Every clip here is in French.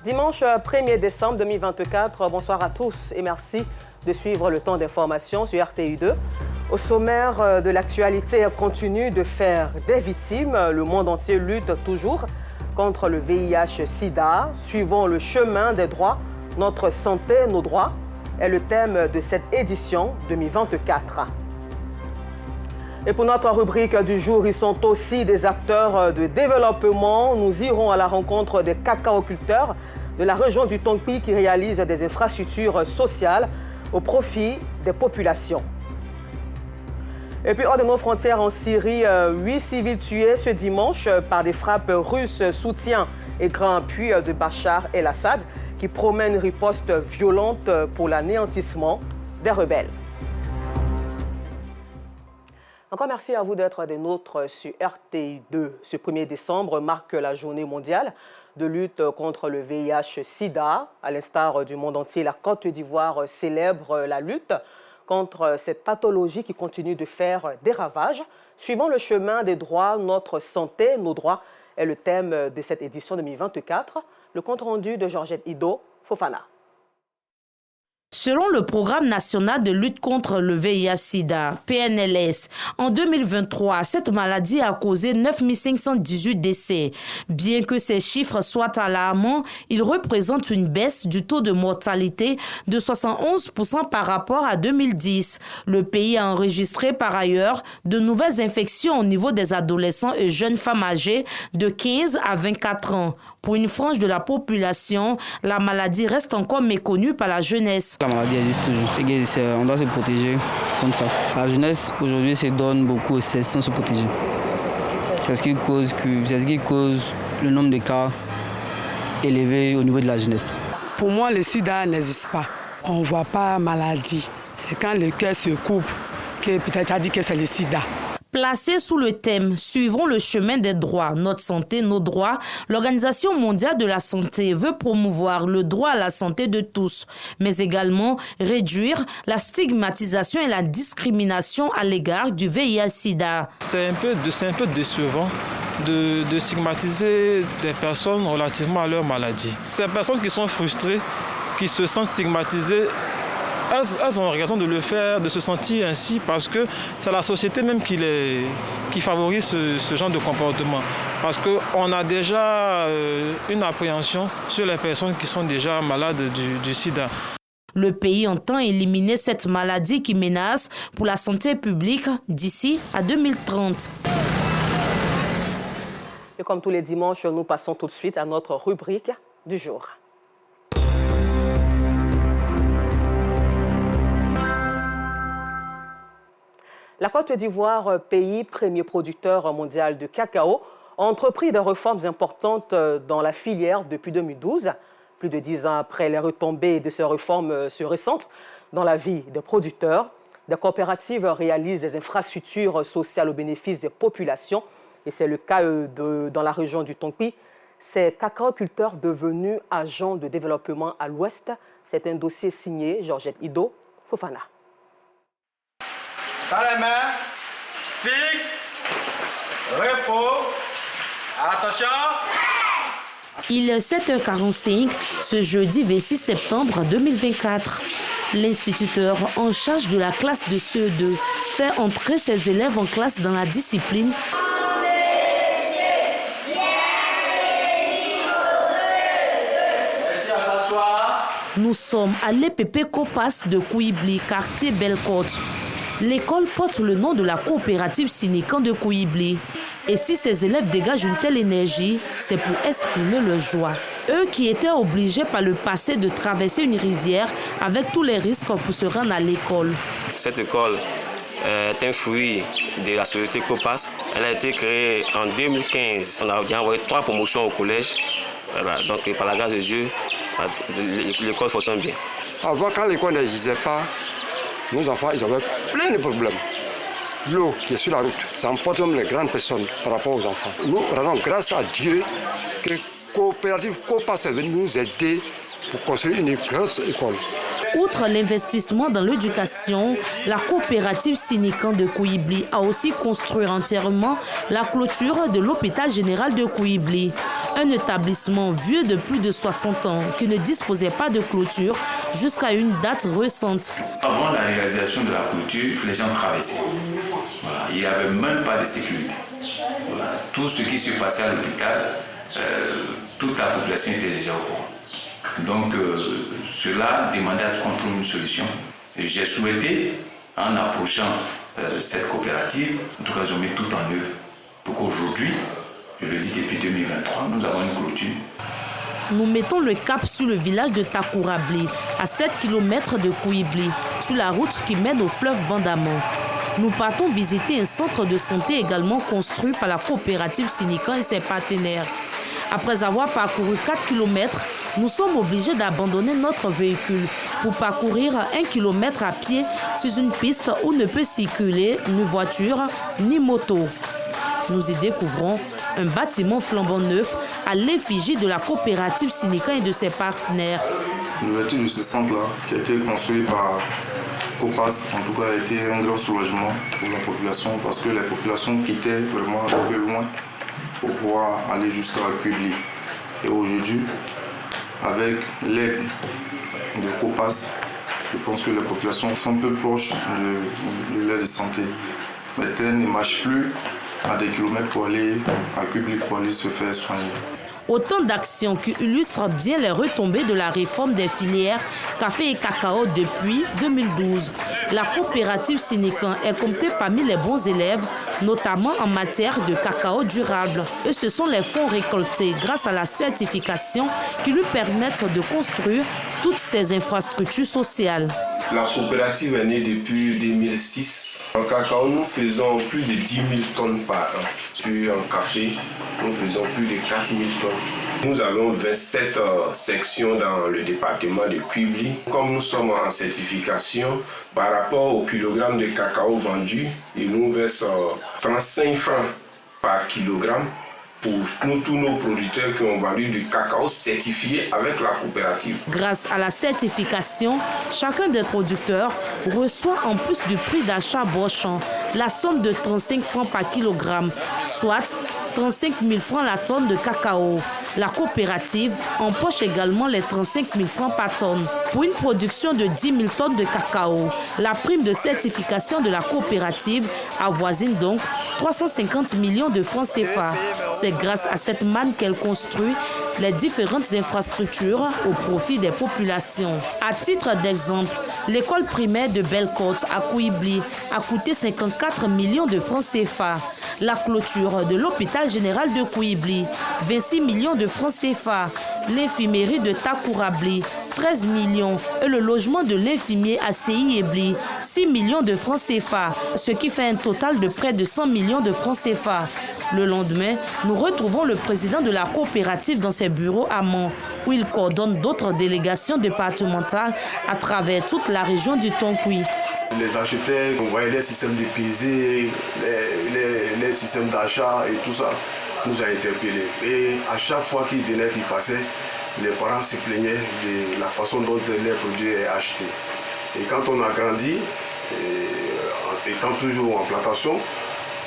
Dimanche 1er décembre 2024, bonsoir à tous et merci de suivre le temps d'information sur RTI2. Au sommaire de l'actualité continue de faire des victimes. Le monde entier lutte toujours contre le VIH-Sida. Suivons le chemin des droits. Notre santé, nos droits est le thème de cette édition 2024. Et pour notre rubrique du jour, ils sont aussi des acteurs de développement. Nous irons à la rencontre des cacaoculteurs de la région du Tongpi qui réalisent des infrastructures sociales au profit des populations. Et puis hors de nos frontières en Syrie, 8 civils tués ce dimanche par des frappes russes, soutien et grand appui de Bachar el-Assad qui promet une riposte violente pour l'anéantissement des rebelles. Encore merci à vous d'être des nôtres sur RTI2. Ce 1er décembre marque la journée mondiale de lutte contre le VIH-Sida. À l'instar du monde entier, la Côte d'Ivoire célèbre la lutte contre cette pathologie qui continue de faire des ravages. Suivant le chemin des droits, notre santé, nos droits est le thème de cette édition 2024. Le compte-rendu de Georgette Ido Fofana. Selon le Programme national de lutte contre le VIH-Sida, PNLS, en 2023, cette maladie a causé 9 518 décès. Bien que ces chiffres soient alarmants, ils représentent une baisse du taux de mortalité de 71% par rapport à 2010. Le pays a enregistré par ailleurs de nouvelles infections au niveau des adolescents et jeunes femmes âgées de 15 à 24 ans. Pour une frange de la population, la maladie reste encore méconnue par la jeunesse. La maladie existe toujours. On doit se protéger comme ça. La jeunesse, aujourd'hui, se donne beaucoup sans se protéger. C'est ce qui cause le nombre de cas élevé au niveau de la jeunesse. Pour moi, le sida n'existe pas. On ne voit pas maladie. C'est quand le cœur se coupe que peut-être on dit que c'est le sida. Placé sous le thème « Suivons le chemin des droits, notre santé, nos droits », l'Organisation mondiale de la santé veut promouvoir le droit à la santé de tous, mais également réduire la stigmatisation et la discrimination à l'égard du VIH-Sida. C'est un peu décevant de stigmatiser des personnes relativement à leur maladie. Ces personnes qui sont frustrées, qui se sentent stigmatisées, elles ont raison de le faire, de se sentir ainsi, parce que c'est la société même qui favorise ce genre de comportement. Parce qu'on a déjà une appréhension sur les personnes qui sont déjà malades du sida. Le pays entend éliminer cette maladie qui menace pour la santé publique d'ici à 2030. Et comme tous les dimanches, nous passons tout de suite à notre rubrique du jour. La Côte d'Ivoire, pays premier producteur mondial de cacao, a entrepris des réformes importantes dans la filière depuis 2012. Plus de 10 ans après les retombées de ces réformes récentes dans la vie des producteurs, des coopératives réalisent des infrastructures sociales au bénéfice des populations. Et c'est le cas dans la région du Tongpi. Ces cacaoculteurs devenus agents de développement à l'ouest. C'est un dossier signé Georgette Ido Fofana. Dans les mains, fixe, repos, attention. Il est 7h45, ce jeudi 26 septembre 2024. L'instituteur en charge de la classe de CE2 fait entrer ses élèves en classe dans la discipline. Nous sommes à l'EPP Copas de Kouibli, quartier Bellecote. L'école porte le nom de la coopérative Sinikan de Kouibli. Et si ces élèves dégagent une telle énergie, c'est pour exprimer leur joie. Eux qui étaient obligés par le passé de traverser une rivière avec tous les risques pour se rendre à l'école. Cette école est un fruit de la société Copas. Elle a été créée en 2015. On a déjà envoyé 3 promotions au collège. Voilà. Donc par la grâce de Dieu, l'école fonctionne bien. Avant, quand l'école n'existait pas, nos enfants, ils avaient plein de problèmes. L'eau qui est sur la route, ça emporte même les grandes personnes par rapport aux enfants. Nous rendons grâce à Dieu que coopérative Copas est venue nous aider pour construire une grande école. Outre l'investissement dans l'éducation, la coopérative Sinikan de Kouibli a aussi construit entièrement la clôture de l'hôpital général de Kouibli. Un établissement vieux de plus de 60 ans qui ne disposait pas de clôture jusqu'à une date récente. Avant la réalisation de la clôture, les gens traversaient. Voilà. Il n'y avait même pas de sécurité. Voilà. Tout ce qui se passait à l'hôpital, toute la population était déjà au courant. Donc cela demandait à ce qu'on trouve une solution. Et j'ai souhaité, en approchant cette coopérative, en tout cas ils ont mis tout en œuvre pour qu'aujourd'hui, je le dis depuis 2023, nous avons une clôture. Nous mettons le cap sur le village de Takourabli, à 7 km de Kouibli, sur la route qui mène au fleuve Bandamon. Nous partons visiter un centre de santé également construit par la coopérative Sinikan et ses partenaires. Après avoir parcouru 4 km, nous sommes obligés d'abandonner notre véhicule pour parcourir 1 km à pied sur une piste où ne peut circuler ni voiture ni moto. Nous y découvrons un bâtiment flambant neuf à l'effigie de la coopérative Sinikan et de ses partenaires. L'ouverture de ce centre-là, qui a été construit par COPAS, en tout cas, a été un grand soulagement pour la population parce que les populations quittaient vraiment un peu loin pour pouvoir aller jusqu'à Kouibli. Et aujourd'hui, avec l'aide de COPAS, je pense que les populations sont un peu proches de l'aide de santé. Maintenant, ne marchent plus à des kilomètres pour aller à Kouibli pour aller se faire soigner. Autant d'actions qui illustrent bien les retombées de la réforme des filières café et cacao depuis 2012. La coopérative Sinikan est comptée parmi les bons élèves, notamment en matière de cacao durable. Et ce sont les fonds récoltés grâce à la certification qui lui permettent de construire toutes ces infrastructures sociales. La coopérative est née depuis 2006. En cacao, nous faisons plus de 10 000 tonnes par an. Puis en café, nous faisons plus de 4 000 tonnes. Nous avons 27 sections dans le département de Kouibli. Comme nous sommes en certification, par rapport au kilogramme de cacao vendu, ils nous versent 35 francs par kilogramme pour nous, tous nos producteurs qui ont vendu du cacao certifié avec la coopérative. Grâce à la certification, chacun des producteurs reçoit en plus du prix d'achat brochant la somme de 35 francs par kilogramme, soit 35 000 francs la tonne de cacao. La coopérative empoche également les 35 000 francs par tonne. Pour une production de 10 000 tonnes de cacao, la prime de certification de la coopérative avoisine donc 350 millions de francs CFA. C'est grâce à cette manne qu'elle construit les différentes infrastructures au profit des populations. À titre d'exemple, l'école primaire de Bellecote à Kouibli a coûté 54 millions de francs CFA. La clôture de l'hôpital général de Kouibli, 26 millions de francs CFA. L'infirmerie de Takourabli, 13 millions. Et le logement de l'infirmier à Seyi-Ebli, 6 millions de francs CFA. Ce qui fait un total de près de 100 millions de francs CFA. Le lendemain, nous retrouvons le président de la coopérative dans ses bureaux à Mans, où il coordonne d'autres délégations départementales à travers toute la région du Tonkoui. Les acheteurs, on voyait les systèmes de pesée, les systèmes d'achat et tout ça nous a interpellés. Et à chaque fois qu'ils venaient, qu'ils passaient, les parents se plaignaient de la façon dont les produits sont achetés. Et quand on a grandi, étant toujours en plantation,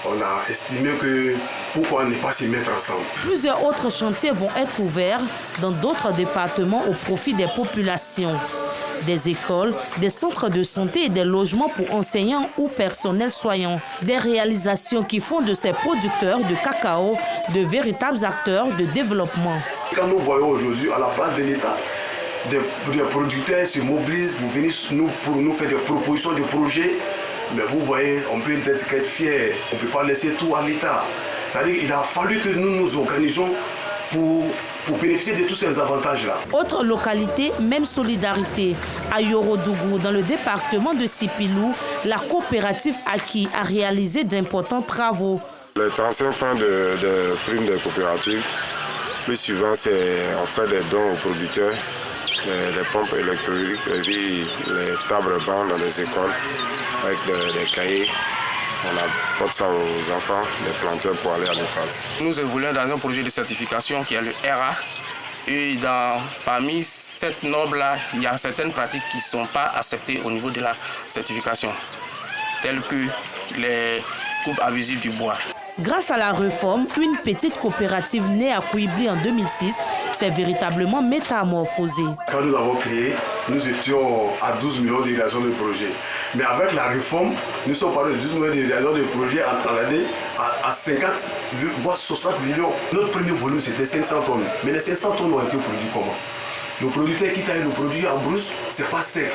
on a estimé que pourquoi ne pas s'y mettre ensemble. Plusieurs autres chantiers vont être ouverts dans d'autres départements au profit des populations. Des écoles, des centres de santé et des logements pour enseignants ou personnels soignants. Des réalisations qui font de ces producteurs de cacao de véritables acteurs de développement. Quand nous voyons aujourd'hui à la place de l'État, des producteurs se mobilisent pour venir pour nous faire des propositions de projets. Mais vous voyez, on peut être fiers, on ne peut pas laisser tout à l'État. C'est-à-dire qu'il a fallu que nous nous organisions pour bénéficier de tous ces avantages-là. Autre localité, même solidarité. À Yorodougou, dans le département de Sipilou, la coopérative Aki a réalisé d'importants travaux. Les 35 francs de primes des coopératives, plus souvent, c'est en fait des dons aux producteurs. Les pompes électriques, et puis les tables bancs dans les écoles avec des cahiers. On apporte ça aux enfants, les planteurs pour aller à l'école. Nous évoluons dans un projet de certification qui est le RA. Et parmi cette norme-là, il y a certaines pratiques qui ne sont pas acceptées au niveau de la certification, telles que les coupes abusives du bois. Grâce à la réforme, une petite coopérative née à Kouibli en 2006 s'est véritablement métamorphosée. Quand nous l'avons créé, nous étions à 12 millions de réalisations de projets. Mais avec la réforme, nous sommes passés de 12 millions de réalisations de projets en l'année à 50, voire 60 millions. Notre premier volume, c'était 500 tonnes. Mais les 500 tonnes ont été produits comment? Le producteur qui taille le produit en brousse, c'est pas sec.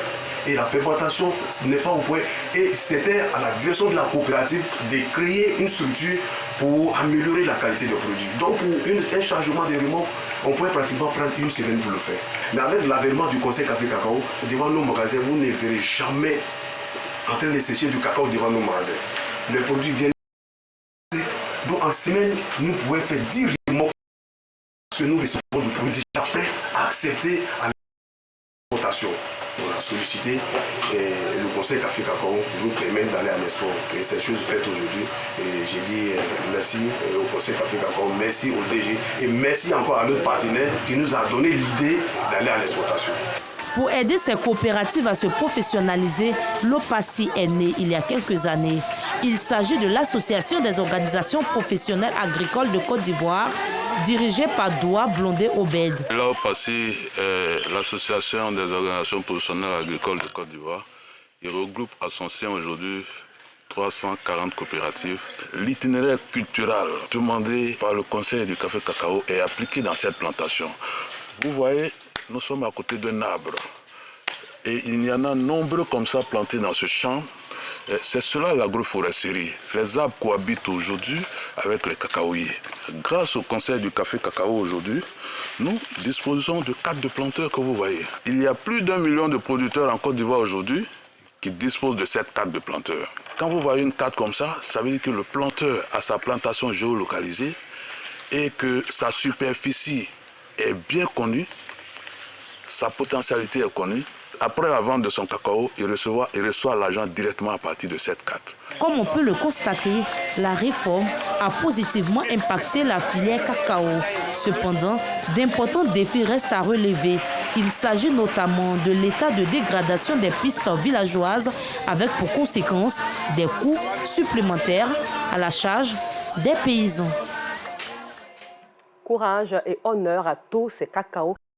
Et la fermentation n'est pas au point. Et c'était à la direction de la coopérative de créer une structure pour améliorer la qualité des produits. Donc pour un changement de remorque, on pouvait pratiquement prendre une semaine pour le faire. Mais avec l'avènement du Conseil Café Cacao, devant nos magasins, vous ne verrez jamais en train de sécher du cacao devant nos magasins. Les produits viennent. Donc en semaine, nous pouvons faire 10 remorques parce que nous recevons du produit déjà prêt à accepter à l'exportation. On a sollicité le Conseil Café Cacao pour nous permettre d'aller à l'export. Et c'est chose faite aujourd'hui. Et j'ai dit merci au Conseil Café Cacao, merci au DG et merci encore à notre partenaire qui nous a donné l'idée d'aller à l'exportation. Pour aider ces coopératives à se professionnaliser, l'OPACI est né il y a quelques années. Il s'agit de l'Association des organisations professionnelles agricoles de Côte d'Ivoire, dirigée par Doua Blondé Obed. L'OPACI est l'Association des organisations professionnelles agricoles de Côte d'Ivoire. Il regroupe à son sein aujourd'hui 340 coopératives. L'itinéraire culturel demandé par le Conseil du Café Cacao est appliqué dans cette plantation. Vous voyez, nous sommes à côté d'un arbre et il y en a nombreux comme ça plantés dans ce champ. C'est cela l'agroforesterie. Les arbres cohabitent aujourd'hui avec les cacaoyers. Grâce au Conseil du Café Cacao aujourd'hui, nous disposons de 4 de planteurs que vous voyez. Il y a plus d'1 million de producteurs en Côte d'Ivoire aujourd'hui qui disposent de cette carte de planteur. Quand vous voyez une carte comme ça veut dire que le planteur a sa plantation géolocalisée et que sa superficie est bien connue, sa potentialité est connue. Après la vente de son cacao, il reçoit l'argent directement à partir de cette carte. Comme on peut le constater, la réforme a positivement impacté la filière cacao. Cependant, d'importants défis restent à relever. Il s'agit notamment de l'état de dégradation des pistes villageoises avec pour conséquence des coûts supplémentaires à la charge des paysans. Courage et honneur à tous ces cacao